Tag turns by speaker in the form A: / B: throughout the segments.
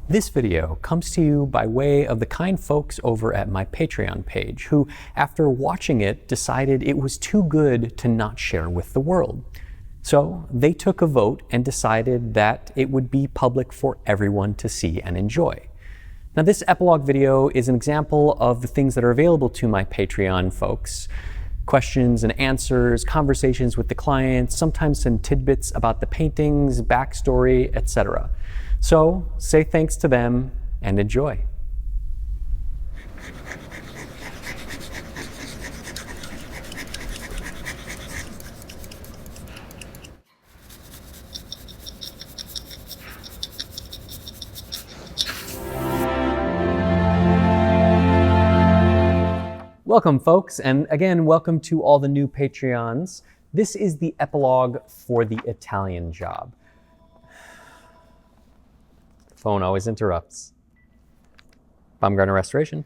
A: This video comes to you by way of the kind folks over at my Patreon page who, after watching it, decided it was too good to not share with the world. So they took a vote and decided that it would be public for everyone to see and enjoy. Now, this epilogue video is an example of the things that are available to my Patreon folks. Questions and answers, conversations with the clients, sometimes some tidbits about the paintings, backstory, etc. So say thanks to them and enjoy. Welcome, folks, and again, welcome to all the new Patreons. This is the epilogue for The Italian Job. The phone always interrupts. Baumgartner Restoration.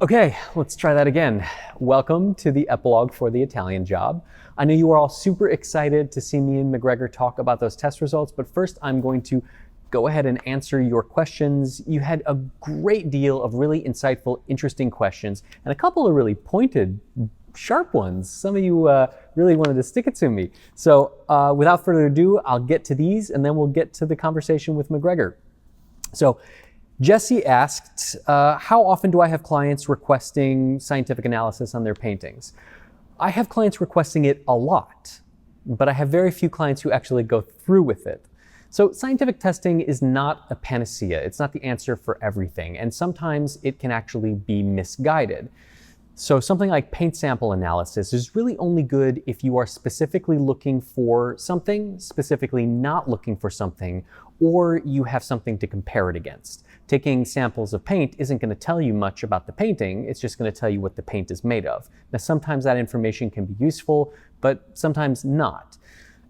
A: Okay, let's try that again. Welcome to the epilogue for The Italian Job. I know you are all super excited to see me and McGregor talk about those test results, but first I'm going to go ahead and answer your questions. You had a great deal of really insightful, interesting questions, and a couple of really pointed, sharp ones. Some of you really wanted to stick it to me. So without further ado, I'll get to these, and then we'll get to the conversation with McGregor. So Jesse asked, how often do I have clients requesting scientific analysis on their paintings? I have clients requesting it a lot, but I have very few clients who actually go through with it. So scientific testing is not a panacea. It's not the answer for everything, and sometimes it can actually be misguided. So something like paint sample analysis is really only good if you are specifically looking for something, specifically not looking for something, or you have something to compare it against. Taking samples of paint isn't going to tell you much about the painting, it's just going to tell you what the paint is made of. Now, sometimes that information can be useful, but sometimes not.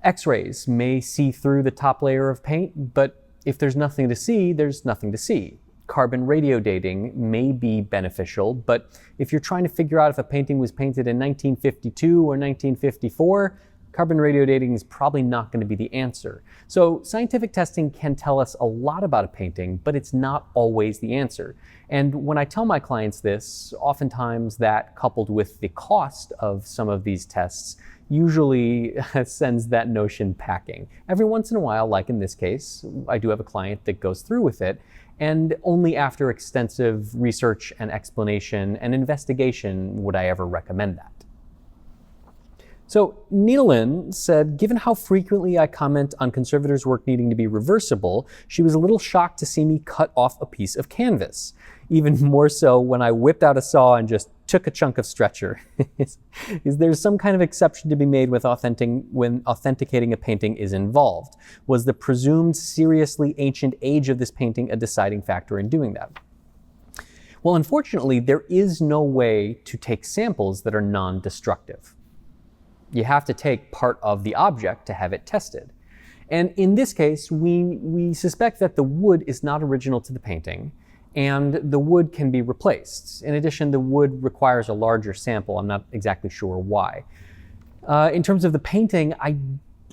A: X-rays may see through the top layer of paint, but if there's nothing to see, there's nothing to see. Carbon radio dating may be beneficial, but if you're trying to figure out if a painting was painted in 1952 or 1954, carbon radio dating is probably not going to be the answer. So scientific testing can tell us a lot about a painting, but it's not always the answer. And when I tell my clients this, oftentimes that, coupled with the cost of some of these tests, usually sends that notion packing. Every once in a while, like in this case, I do have a client that goes through with it, and only after extensive research and explanation and investigation would I ever recommend that. So Needlin said, given how frequently I comment on conservators' work needing to be reversible, she was a little shocked to see me cut off a piece of canvas. Even more so when I whipped out a saw and just took a chunk of stretcher. Is there some kind of exception to be made with when authenticating a painting is involved? Was the presumed seriously ancient age of this painting a deciding factor in doing that? Well, unfortunately, there is no way to take samples that are non-destructive. You have to take part of the object to have it tested. And in this case, we suspect that the wood is not original to the painting, and the wood can be replaced. In addition, the wood requires a larger sample. I'm not exactly sure why. In terms of the painting,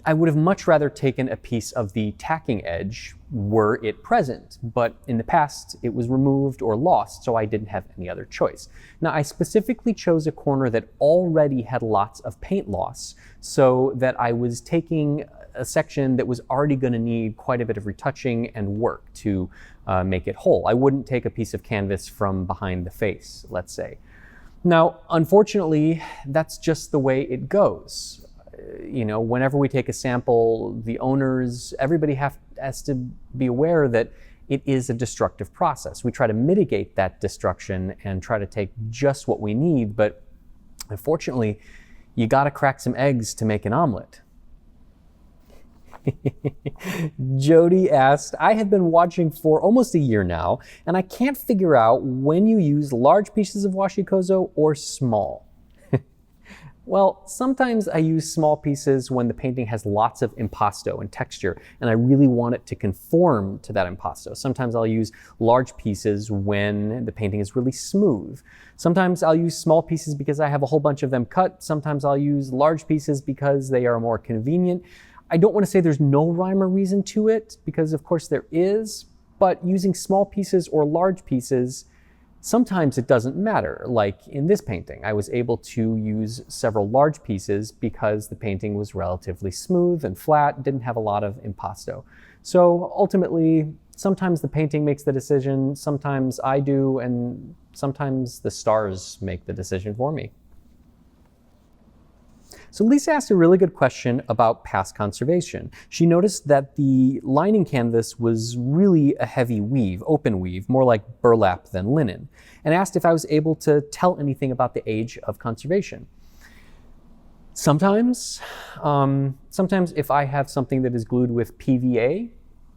A: I would have much rather taken a piece of the tacking edge were it present, but in the past it was removed or lost, so I didn't have any other choice. Now, I specifically chose a corner that already had lots of paint loss, so that I was taking a section that was already going to need quite a bit of retouching and work to make it whole. I wouldn't take a piece of canvas from behind the face, let's say. Now, unfortunately, that's just the way it goes. You know, whenever we take a sample, the owners, everybody has to be aware that it is a destructive process. We try to mitigate that destruction and try to take just what we need, but unfortunately, you got to crack some eggs to make an omelet. Jody asked, I have been watching for almost a year now, and I can't figure out when you use large pieces of washi-kozo or small. Well, sometimes I use small pieces when the painting has lots of impasto and texture, and I really want it to conform to that impasto. Sometimes I'll use large pieces when the painting is really smooth. Sometimes I'll use small pieces because I have a whole bunch of them cut. Sometimes I'll use large pieces because they are more convenient. I don't want to say there's no rhyme or reason to it, because of course there is, but using small pieces or large pieces, sometimes it doesn't matter. Like in this painting, I was able to use several large pieces because the painting was relatively smooth and flat, didn't have a lot of impasto. So ultimately, sometimes the painting makes the decision, sometimes I do, and sometimes the stars make the decision for me. So Lisa asked a really good question about past conservation. She noticed that the lining canvas was really a heavy weave, open weave, more like burlap than linen, and asked if I was able to tell anything about the age of conservation. Sometimes if I have something that is glued with PVA,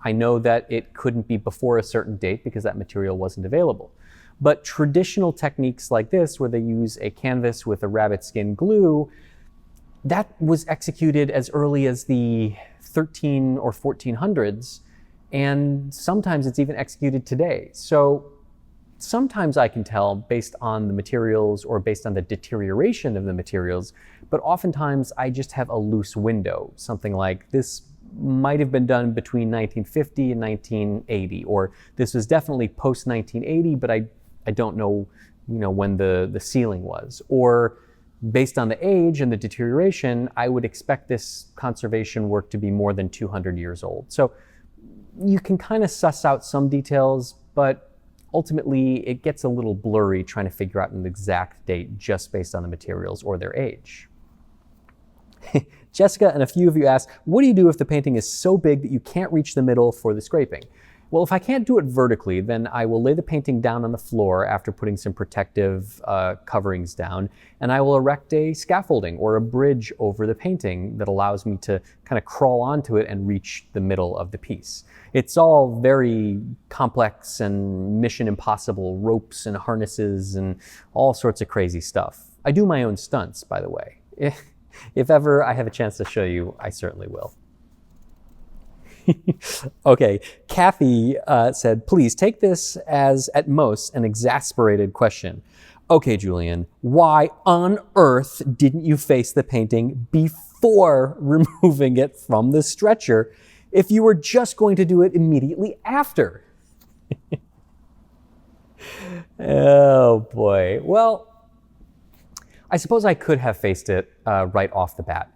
A: I know that it couldn't be before a certain date because that material wasn't available. But traditional techniques like this, where they use a canvas with a rabbit skin glue, that was executed as early as the 13 or 1400s, and sometimes it's even executed today. So sometimes I can tell based on the materials or based on the deterioration of the materials, but oftentimes I just have a loose window, something like this might have been done between 1950 and 1980, or this was definitely post 1980, but I don't know, when the ceiling was. Or based on the age and the deterioration, I would expect this conservation work to be more than 200 years old. So you can kind of suss out some details, but ultimately it gets a little blurry trying to figure out an exact date just based on the materials or their age. Jessica and a few of you asked, what do you do if the painting is so big that you can't reach the middle for the scraping? Well, if I can't do it vertically, then I will lay the painting down on the floor after putting some protective coverings down, and I will erect a scaffolding or a bridge over the painting that allows me to kind of crawl onto it and reach the middle of the piece. It's all very complex and mission impossible, ropes and harnesses and all sorts of crazy stuff. I do my own stunts, by the way. If ever I have a chance to show you, I certainly will. Okay, Kathy said, please take this as, at most, an exasperated question. Okay, Julian, why on earth didn't you face the painting before removing it from the stretcher if you were just going to do it immediately after? Oh boy. Well, I suppose I could have faced it right off the bat.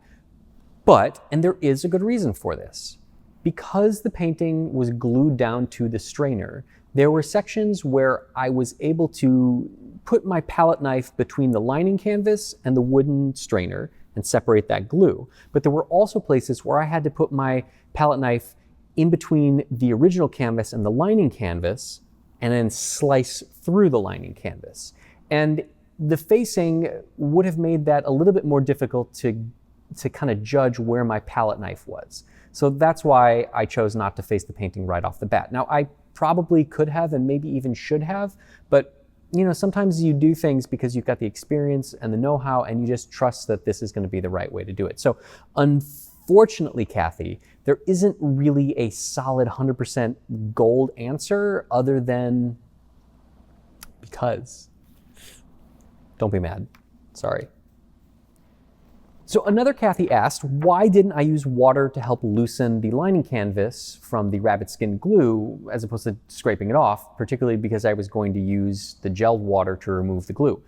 A: But, and there is a good reason for this, because the painting was glued down to the strainer, there were sections where I was able to put my palette knife between the lining canvas and the wooden strainer and separate that glue. But there were also places where I had to put my palette knife in between the original canvas and the lining canvas and then slice through the lining canvas. And the facing would have made that a little bit more difficult to kind of judge where my palette knife was. So that's why I chose not to face the painting right off the bat. Now, I probably could have and maybe even should have, but sometimes you do things because you've got the experience and the know-how and you just trust that this is going to be the right way to do it. So unfortunately, Kathy, there isn't really a solid 100% gold answer other than because. Don't be mad. Sorry. So another Kathy asked, why didn't I use water to help loosen the lining canvas from the rabbit skin glue as opposed to scraping it off, particularly because I was going to use the gelled water to remove the glue?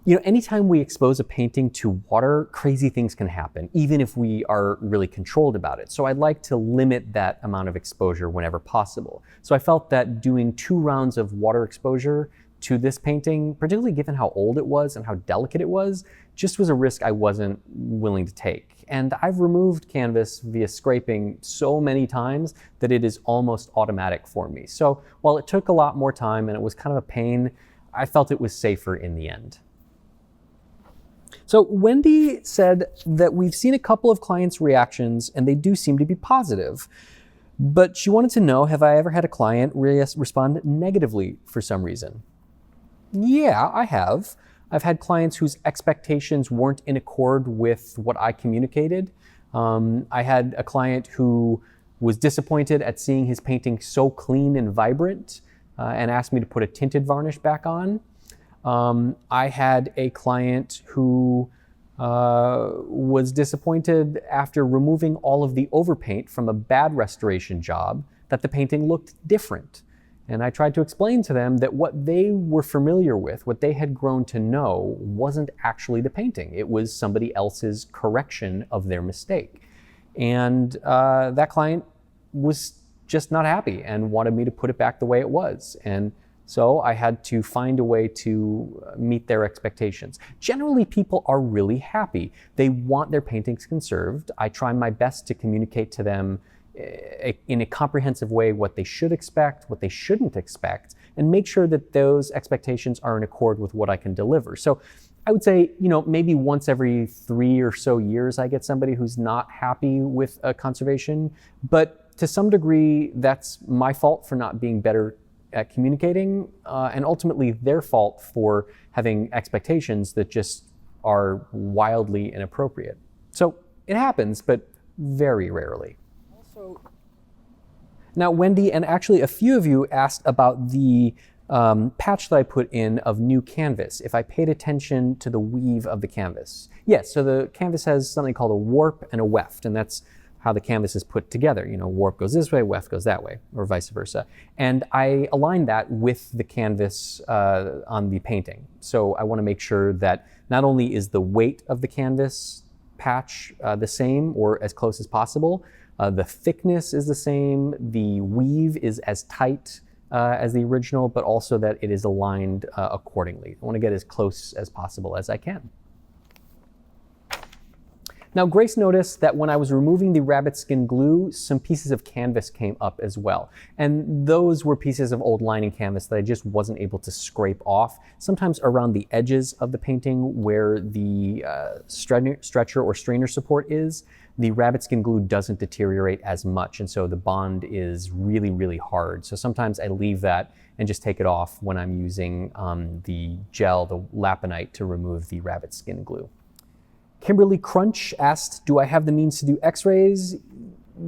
A: Anytime we expose a painting to water, crazy things can happen, even if we are really controlled about it. So I'd like to limit that amount of exposure whenever possible. So I felt that doing 2 rounds of water exposure to this painting, particularly given how old it was and how delicate it was, just was a risk I wasn't willing to take. And I've removed canvas via scraping so many times that it is almost automatic for me. So while it took a lot more time and it was kind of a pain, I felt it was safer in the end. So Wendy said that we've seen a couple of clients' reactions and they do seem to be positive. But she wanted to know, have I ever had a client respond negatively for some reason? Yeah, I have. I've had clients whose expectations weren't in accord with what I communicated. I had a client who was disappointed at seeing his painting so clean and vibrant and asked me to put a tinted varnish back on. I had a client who was disappointed after removing all of the overpaint from a bad restoration job that the painting looked different. And I tried to explain to them that what they were familiar with, what they had grown to know, wasn't actually the painting. It was somebody else's correction of their mistake. And that client was just not happy and wanted me to put it back the way it was. And so I had to find a way to meet their expectations. Generally, people are really happy. They want their paintings conserved. I try my best to communicate to them in a comprehensive way what they should expect, what they shouldn't expect, and make sure that those expectations are in accord with what I can deliver. So I would say, maybe once every 3 or so years, I get somebody who's not happy with conservation, but to some degree, that's my fault for not being better at communicating, and ultimately their fault for having expectations that just are wildly inappropriate. So it happens, but very rarely. Now, Wendy, and actually a few of you asked about the patch that I put in of new canvas, if I paid attention to the weave of the canvas. Yes, so the canvas has something called a warp and a weft, and that's how the canvas is put together. Warp goes this way, weft goes that way, or vice versa. And I aligned that with the canvas on the painting. So I want to make sure that not only is the weight of the canvas patch the same or as close as possible, the thickness is the same, the weave is as tight as the original, but also that it is aligned accordingly. I want to get as close as possible as I can. Now, Grace noticed that when I was removing the rabbit skin glue, some pieces of canvas came up as well. And those were pieces of old lining canvas that I just wasn't able to scrape off, sometimes around the edges of the painting where the stretcher or strainer support is. The rabbit skin glue doesn't deteriorate as much, and so the bond is really, really hard. So sometimes I leave that and just take it off when I'm using the gel, the Lapinite, to remove the rabbit skin glue. Kimberly Crunch asked, do I have the means to do x-rays?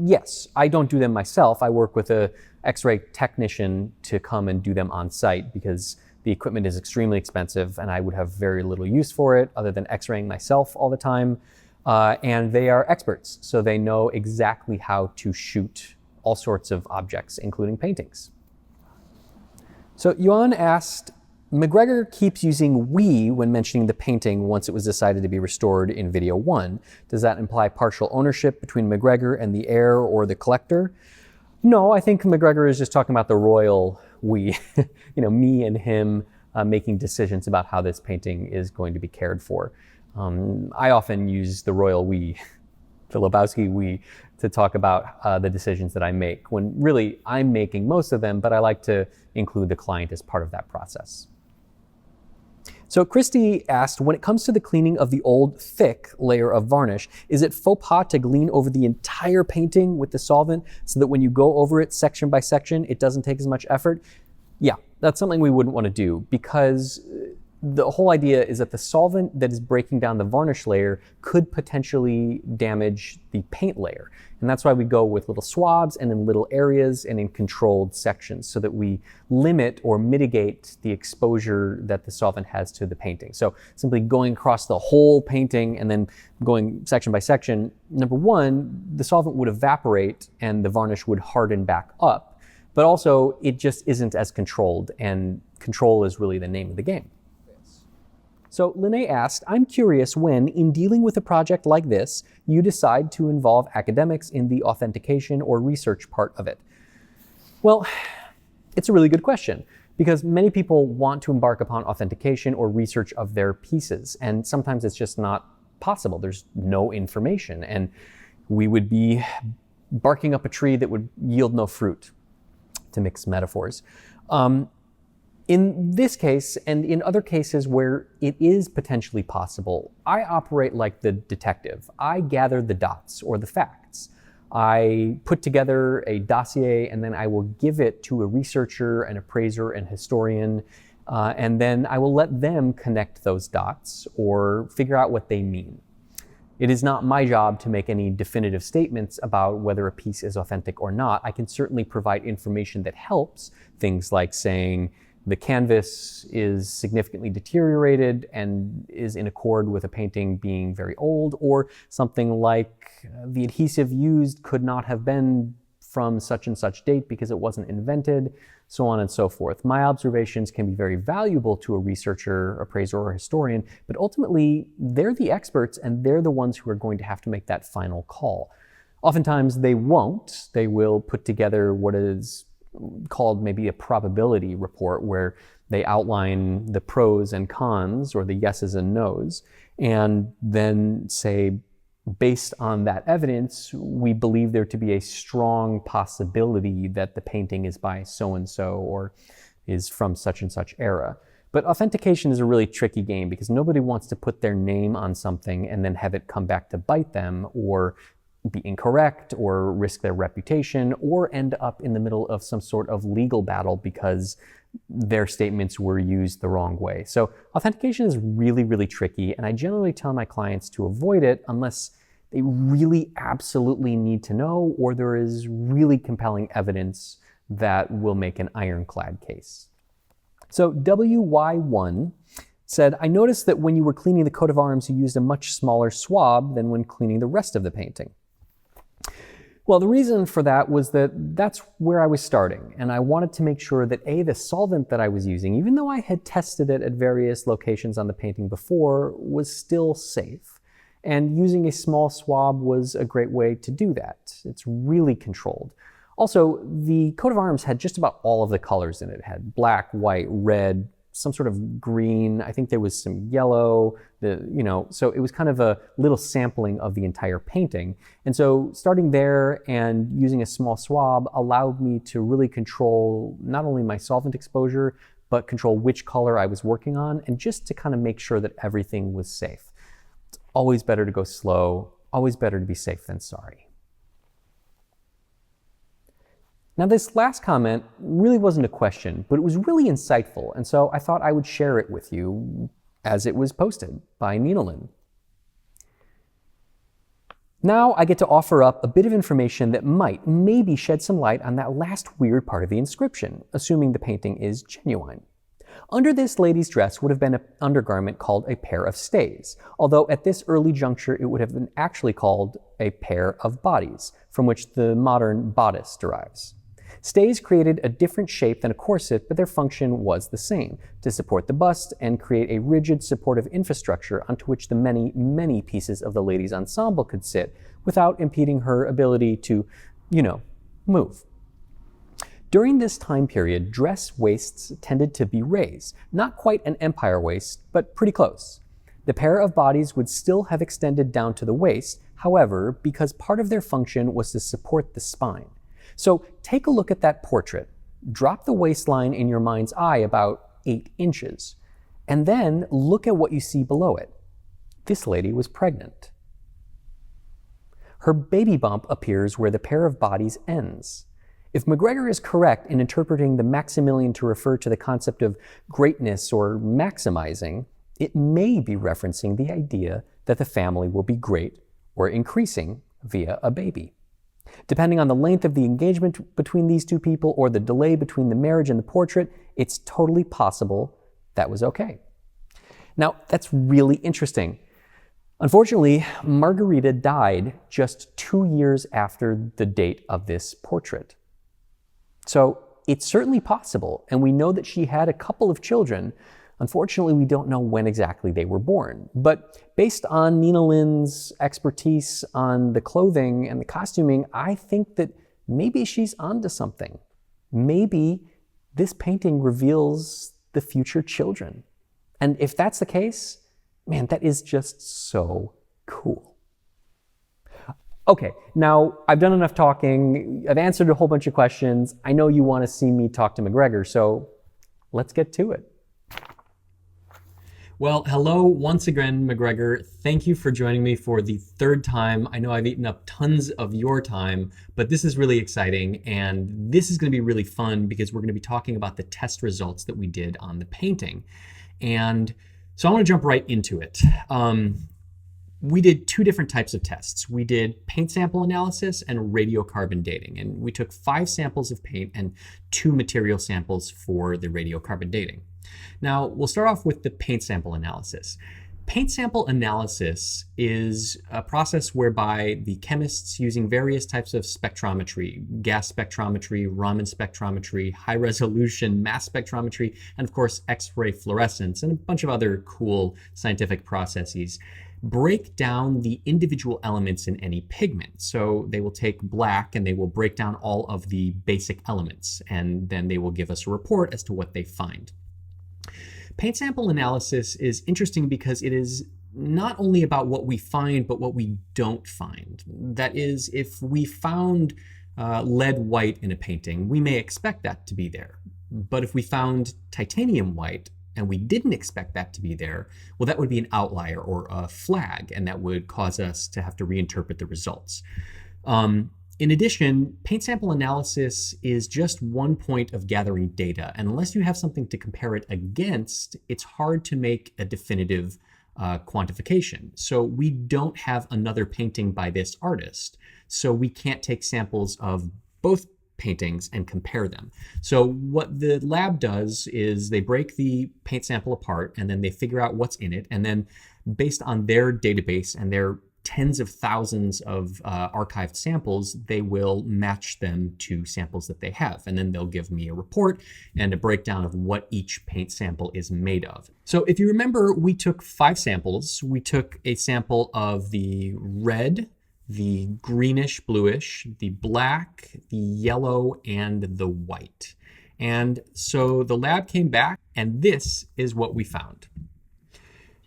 A: Yes, I don't do them myself. I work with an x-ray technician to come and do them on site because the equipment is extremely expensive and I would have very little use for it other than x-raying myself all the time. And they are experts, so they know exactly how to shoot all sorts of objects, including paintings. So Yuan asked, McGregor keeps using we when mentioning the painting once it was decided to be restored in video 1. Does that imply partial ownership between McGregor and the heir or the collector? No, I think McGregor is just talking about the royal we, me and him making decisions about how this painting is going to be cared for. I often use the royal we, the Lebowski we, to talk about the decisions that I make, when really I'm making most of them, but I like to include the client as part of that process. So Christy asked, when it comes to the cleaning of the old thick layer of varnish, is it faux pas to glean over the entire painting with the solvent so that when you go over it section by section, it doesn't take as much effort? Yeah, that's something we wouldn't want to do because the whole idea is that the solvent that is breaking down the varnish layer could potentially damage the paint layer. And that's why we go with little swabs and in little areas and in controlled sections so that we limit or mitigate the exposure that the solvent has to the painting. So simply going across the whole painting and then going section by section, number one, the solvent would evaporate and the varnish would harden back up. But also it just isn't as controlled, and control is really the name of the game. So Lene asked, I'm curious when, in dealing with a project like this, you decide to involve academics in the authentication or research part of it. Well, it's a really good question because many people want to embark upon authentication or research of their pieces, and sometimes it's just not possible. There's no information, and we would be barking up a tree that would yield no fruit, to mix metaphors. In this case, and in other cases where it is potentially possible, I operate like the detective. I gather the dots or the facts. I put together a dossier and then I will give it to a researcher, an appraiser, and historian, and then I will let them connect those dots or figure out what they mean. It is not my job to make any definitive statements about whether a piece is authentic or not. I can certainly provide information that helps, things like saying, the canvas is significantly deteriorated and is in accord with a painting being very old, or something like the adhesive used could not have been from such and such date because it wasn't invented, so on and so forth. My observations can be very valuable to a researcher, appraiser, or historian, but ultimately they're the experts and they're the ones who are going to have to make that final call. Oftentimes they won't. They will put together what is called maybe a probability report, where they outline the pros and cons, or the yeses and nos, and then say, based on that evidence, we believe there to be a strong possibility that the painting is by so-and-so or is from such and such era. But authentication is a really tricky game because nobody wants to put their name on something and then have it come back to bite them, or be incorrect, or risk their reputation, or end up in the middle of some sort of legal battle because their statements were used the wrong way. So authentication is really, really tricky, and I generally tell my clients to avoid it unless they really absolutely need to know, or there is really compelling evidence that will make an ironclad case. So WY1 said, I noticed that when you were cleaning the coat of arms, you used a much smaller swab than when cleaning the rest of the painting. Well, the reason for that was that that's where I was starting, and I wanted to make sure that the solvent that I was using, even though I had tested it at various locations on the painting before, was still safe. And using a small swab was a great way to do that. It's really controlled. Also, the coat of arms had just about all of the colors in it. It had black, white, red, some sort of green. I think there was some yellow, so it was kind of a little sampling of the entire painting. And so starting there and using a small swab allowed me to really control not only my solvent exposure, but control which color I was working on, and just to kind of make sure that everything was safe. It's always better to go slow, always better to be safe than sorry. Now, this last comment really wasn't a question, but it was really insightful, and so I thought I would share it with you as it was posted by Nina Lynn. Now I get to offer up a bit of information that might maybe shed some light on that last weird part of the inscription, assuming the painting is genuine. Under this lady's dress would have been an undergarment called a pair of stays, although at this early juncture it would have been actually called a pair of bodies, from which the modern bodice derives. Stays created a different shape than a corset, but their function was the same, to support the bust and create a rigid supportive infrastructure onto which the many, many pieces of the lady's ensemble could sit without impeding her ability to, move. During this time period, dress waists tended to be raised, not quite an empire waist, but pretty close. The pair of bodies would still have extended down to the waist, however, because part of their function was to support the spine. So take a look at that portrait, drop the waistline in your mind's eye about 8 inches, and then look at what you see below it. This lady was pregnant. Her baby bump appears where the pair of bodies ends. If McGregor is correct in interpreting the Maximilian to refer to the concept of greatness or maximizing, it may be referencing the idea that the family will be great or increasing via a baby. Depending on the length of the engagement between these two people or the delay between the marriage and the portrait, it's totally possible that was okay. Now, that's really interesting. Unfortunately, Margarita died just 2 years after the date of this portrait. So it's certainly possible, and we know that she had a couple of children. Unfortunately, we don't know when exactly they were born. But based on Nina Lynn's expertise on the clothing and the costuming, I think that maybe she's onto something. Maybe this painting reveals the future children. And if that's the case, man, that is just so cool. Okay, now I've done enough talking. I've answered a whole bunch of questions. I know you want to see me talk to McGregor, so let's get to it. Well, hello once again, McGregor. Thank you for joining me for the 3rd time. I know I've eaten up tons of your time, but this is really exciting, and this is going to be really fun because we're going to be talking about the test results that we did on the painting. And so I want to jump right into it. We did 2 different types of tests. We did paint sample analysis and radiocarbon dating, and we took 5 samples of paint and 2 material samples for the radiocarbon dating. Now, we'll start off with the paint sample analysis. Paint sample analysis is a process whereby the chemists, using various types of spectrometry, gas spectrometry, Raman spectrometry, high resolution mass spectrometry, and of course X-ray fluorescence, and a bunch of other cool scientific processes, break down the individual elements in any pigment. So they will take black and they will break down all of the basic elements, and then they will give us a report as to what they find. Paint sample analysis is interesting because it is not only about what we find, but what we don't find. That is, if we found lead white in a painting, we may expect that to be there. But if we found titanium white and we didn't expect that to be there, well, that would be an outlier or a flag, and that would cause us to have to reinterpret the results. In addition, paint sample analysis is just one point of gathering data, and unless you have something to compare it against, it's hard to make a definitive quantification. So we don't have another painting by this artist, so we can't take samples of both paintings and compare them. So what the lab does is they break the paint sample apart, and then they figure out what's in it, and then based on their database and their tens of thousands of archived samples, they will match them to samples that they have. And then they'll give me a report and a breakdown of what each paint sample is made of. So if you remember, we took 5 samples. We took a sample of the red, the greenish bluish, the black, the yellow, and the white. And so the lab came back, and this is what we found.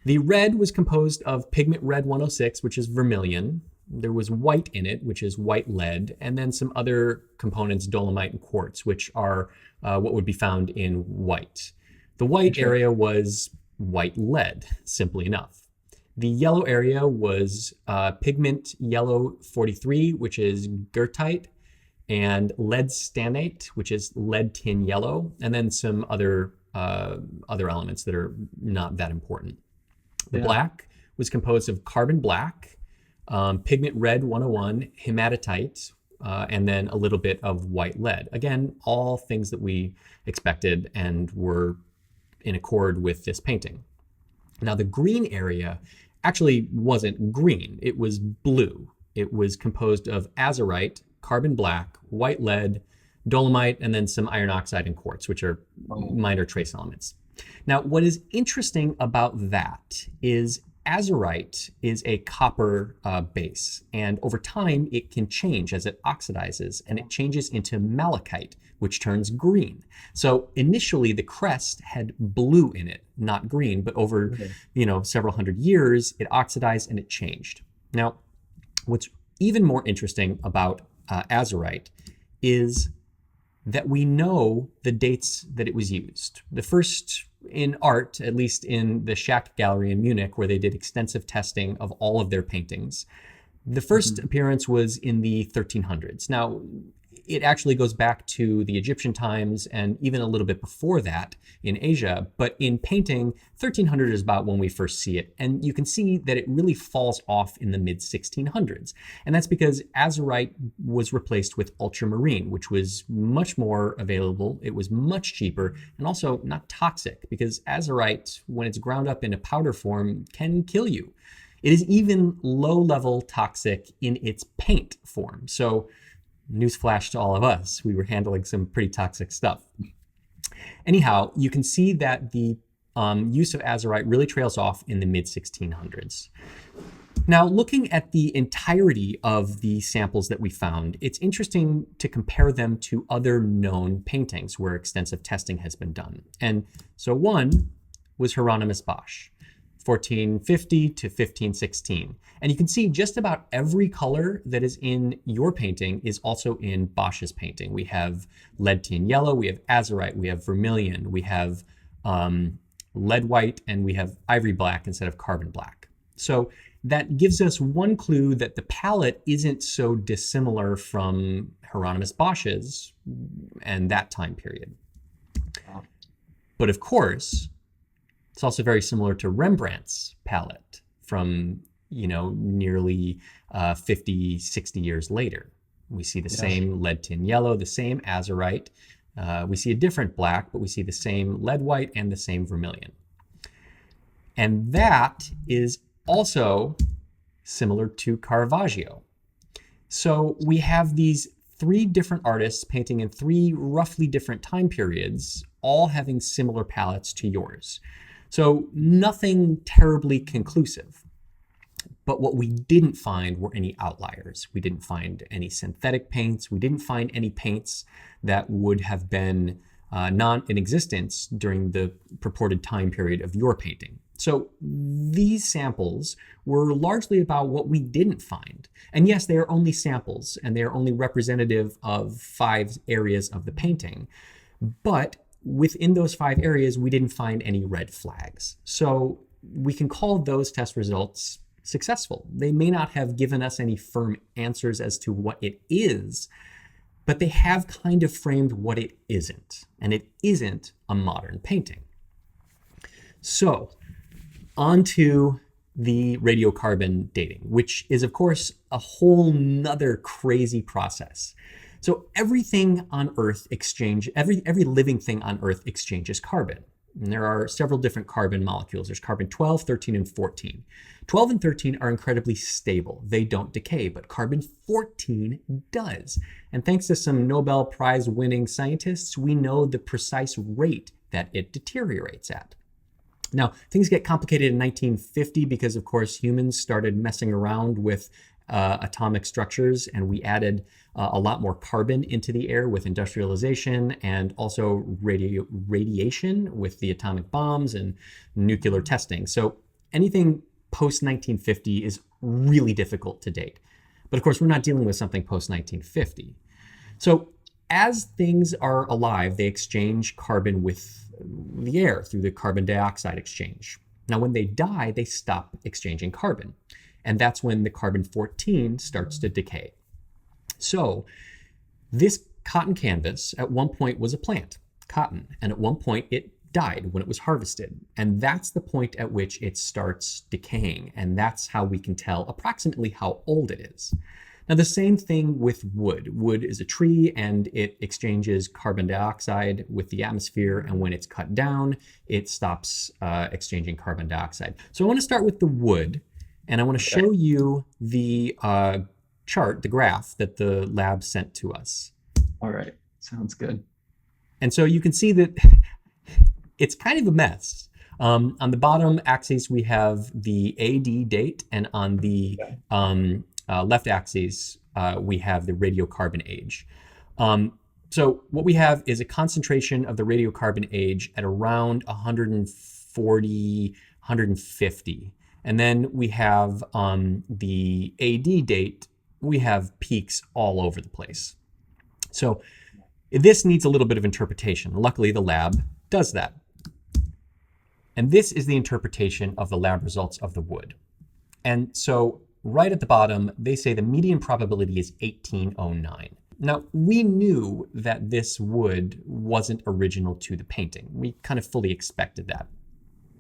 A: The red was composed of pigment red 106, which is vermilion. There was white in it, which is white lead, and then some other components, dolomite and quartz, which are what would be found in white. The white area was white lead, simply enough. The yellow area was pigment yellow 43, which is goethite, and lead stannate, which is lead tin yellow, and then some other elements that are not that important. The black was composed of carbon black, pigment red 101, hematite, and then a little bit of white lead. Again, all things that we expected and were in accord with this painting. Now, the green area actually wasn't green. It was blue. It was composed of azurite, carbon black, white lead, dolomite, and then some iron oxide and quartz, which are minor trace elements. Now, what is interesting about that is azurite is a copper base, and over time it can change as it oxidizes, and it changes into malachite, which turns green. So initially the crest had blue in it, not green, but over several hundred years it oxidized and it changed. Now, what's even more interesting about azurite is that we know the dates that it was used. The first in art, at least in the Schack Gallery in Munich, where they did extensive testing of all of their paintings, the first appearance was in the 1300s. Now, it actually goes back to the Egyptian times and even a little bit before that in Asia. But in painting, 1300 is about when we first see it. And you can see that it really falls off in the mid 1600s. And that's because azurite was replaced with ultramarine, which was much more available. It was much cheaper and also not toxic, because azurite, when it's ground up in a powder form, can kill you. It is even low-level toxic in its paint form. So newsflash to all of us, we were handling some pretty toxic stuff. Anyhow, you can see that the use of azurite really trails off in the mid 1600s. Now, looking at the entirety of the samples that we found, it's interesting to compare them to other known paintings where extensive testing has been done. And so one was Hieronymus Bosch, 1450 to 1516. And you can see just about every color that is in your painting is also in Bosch's painting. We have lead tin yellow, we have azurite, we have vermilion, we have lead white, and we have ivory black instead of carbon black. So that gives us one clue that the palette isn't so dissimilar from Hieronymus Bosch's and that time period. But of course, it's also very similar to Rembrandt's palette from, nearly 50, 60 years later. We see the same lead tin yellow, the same azurite. We see a different black, but we see the same lead white and the same vermilion. And that is also similar to Caravaggio. So we have these 3 different artists painting in 3 roughly different time periods, all having similar palettes to yours. So nothing terribly conclusive. But what we didn't find were any outliers. We didn't find any synthetic paints. We didn't find any paints that would have been not in existence during the purported time period of your painting. So these samples were largely about what we didn't find. And yes, they are only samples, and they are only representative of 5 areas of the painting. But within those 5 areas, we didn't find any red flags. So we can call those test results successful. They may not have given us any firm answers as to what it is, but they have kind of framed what it isn't. And it isn't a modern painting. So on to the radiocarbon dating, which is, of course, a whole nother crazy process. So everything on Earth every living thing on Earth exchanges carbon. And there are several different carbon molecules. There's carbon 12, 13, and 14. 12 and 13 are incredibly stable. They don't decay, but carbon 14 does. And thanks to some Nobel Prize winning scientists, we know the precise rate that it deteriorates at. Now, things get complicated in 1950 because, of course, humans started messing around with atomic structures, and we added a lot more carbon into the air with industrialization and also radiation with the atomic bombs and nuclear testing. So anything post-1950 is really difficult to date. But of course, we're not dealing with something post-1950. So as things are alive, they exchange carbon with the air through the carbon dioxide exchange. Now, when they die, they stop exchanging carbon. And that's when the carbon 14 starts to decay. So this cotton canvas at one point was a plant, cotton, and at one point it died when it was harvested. And that's the point at which it starts decaying. And that's how we can tell approximately how old it is. Now, the same thing with wood. Wood is a tree and it exchanges carbon dioxide with the atmosphere. And when it's cut down, it stops exchanging carbon dioxide. So I want to start with the wood. And I want to show you the chart, the graph that the lab sent to us.
B: All right, sounds good.
A: And so you can see that it's kind of a mess. On the bottom axis, we have the AD date, and on the left axis, we have the radiocarbon age. So what we have is a concentration of the radiocarbon age at around 140, 150. And then we have the AD date, we have peaks all over the place. So this needs a little bit of interpretation. Luckily, the lab does that. And this is the interpretation of the lab results of the wood. And so right at the bottom, they say the median probability is 1809. Now, we knew that this wood wasn't original to the painting. We kind of fully expected that.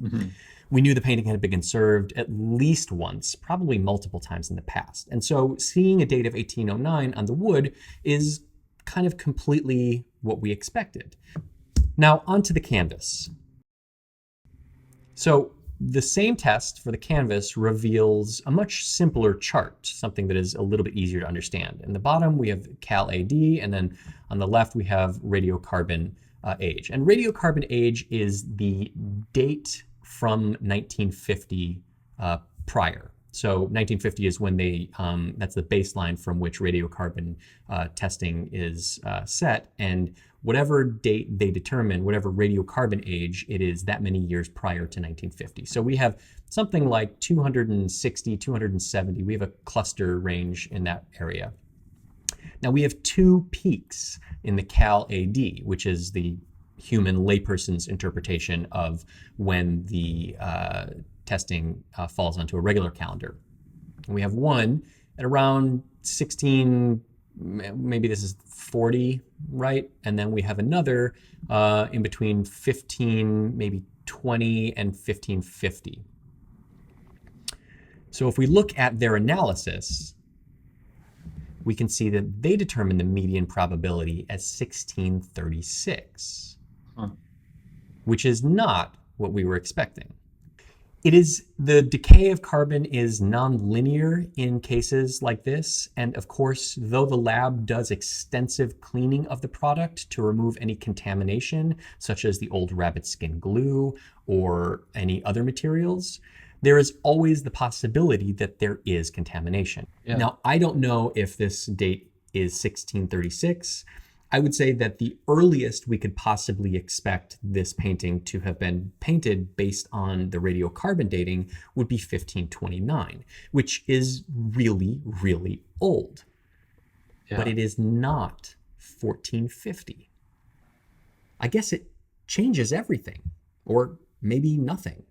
A: Mm-hmm. We knew the painting had been conserved at least once, probably multiple times in the past. And so seeing a date of 1809 on the wood is kind of completely what we expected. Now onto the canvas. So the same test for the canvas reveals a much simpler chart, something that is a little bit easier to understand. In the bottom, we have Cal AD, and then on the left, we have radiocarbon age. And radiocarbon age is the date from 1950 prior. So 1950 is when they, that's the baseline from which radiocarbon testing is set. And whatever date they determine, whatever radiocarbon age, it is that many years prior to 1950. So we have something like 260, 270. We have a cluster range in that area. Now we have 2 peaks in the Cal AD, which is the human layperson's interpretation of when the testing falls onto a regular calendar. And we have one at around 16, maybe this is 40, right? And then we have another in between 15, maybe 20 and 1550. So if we look at their analysis, we can see that they determine the median probability as 1636, which is not what we were expecting. The decay of carbon is non-linear in cases like this. And of course, though the lab does extensive cleaning of the product to remove any contamination, such as the old rabbit skin glue or any other materials, there is always the possibility that there is contamination.
B: Yeah.
A: Now, I don't know if this date is 1636. I would say that the earliest we could possibly expect this painting to have been painted based on the radiocarbon dating would be 1529, which is really, really old.
B: Yeah.
A: But it is not 1450. I guess it changes everything, or maybe nothing.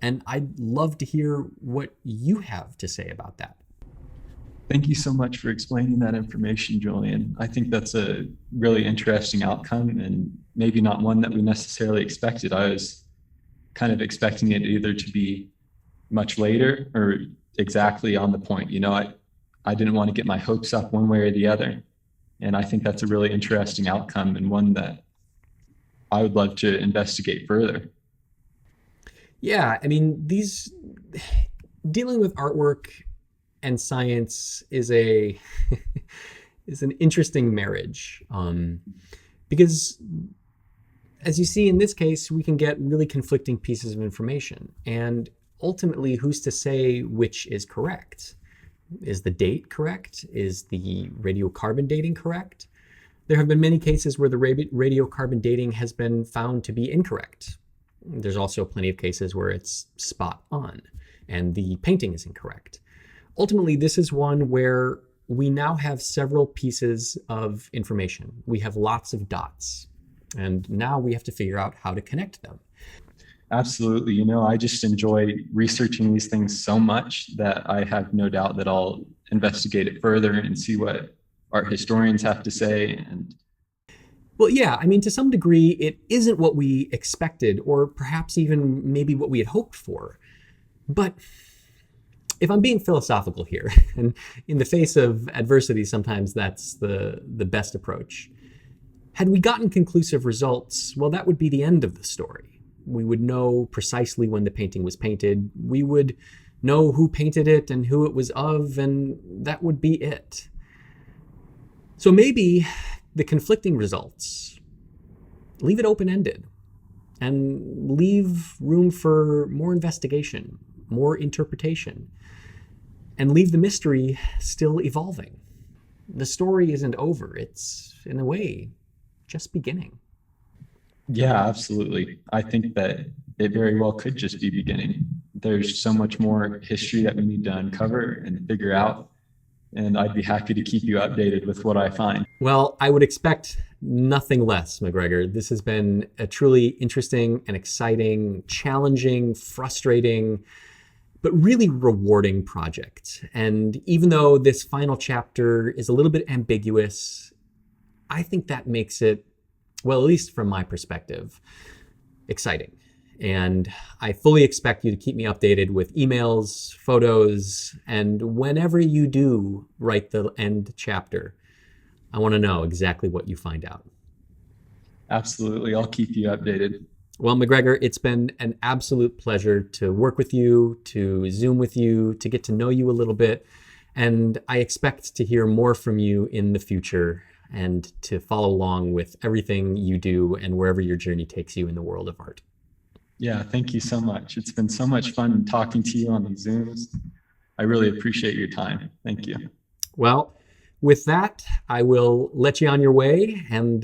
A: And I'd love to hear what you have to say about that.
B: Thank you so much for explaining that information, Julian. I think that's a really interesting outcome and maybe not one that we necessarily expected. I was kind of expecting it either to be much later or exactly on the point. I didn't want to get my hopes up one way or the other. And I think that's a really interesting outcome and one that I would love to investigate further.
A: Yeah, I mean, dealing with artwork and science is an interesting marriage, because as you see in this case, we can get really conflicting pieces of information, and ultimately, who's to say which is correct? Is the date correct? Is the radiocarbon dating correct? There have been many cases where the radiocarbon dating has been found to be incorrect. There's also plenty of cases where it's spot on and the painting is incorrect. Ultimately, this is one where we now have several pieces of information. We have lots of dots, and now we have to figure out how to connect them.
B: Absolutely. I just enjoy researching these things so much that I have no doubt that I'll investigate it further and see what art historians have to say.
A: Well, yeah, I mean, to some degree, it isn't what we expected, or perhaps even maybe what we had hoped for. But if I'm being philosophical here, and in the face of adversity, sometimes that's the best approach. Had we gotten conclusive results, well, that would be the end of the story. We would know precisely when the painting was painted. We would know who painted it and who it was of, and that would be it. So maybe the conflicting results, leave it open-ended and leave room for more investigation, more interpretation, and leave the mystery still evolving. The story isn't over. It's, in a way, just beginning.
B: Yeah, absolutely. I think that it very well could just be beginning. There's so much more history that we need to uncover and figure out, and I'd be happy to keep you updated with what I find.
A: Well, I would expect nothing less, McGregor. This has been a truly interesting and exciting, challenging, frustrating, but really rewarding project. And even though this final chapter is a little bit ambiguous, I think that makes it, well, at least from my perspective, exciting. And I fully expect you to keep me updated with emails, photos, and whenever you do write the end chapter, I want to know exactly what you find out.
B: Absolutely. I'll keep you updated.
A: Well, McGregor, it's been an absolute pleasure to work with you, to Zoom with you, to get to know you a little bit. And I expect to hear more from you in the future and to follow along with everything you do and wherever your journey takes you in the world of art.
B: Yeah, thank you so much. It's been so much fun talking to you on these Zooms. I really appreciate your time. Thank you.
A: Well, with that, I will let you on your way and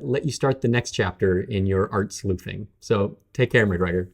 A: let you start the next chapter in your art sleuthing. So take care, McGregor.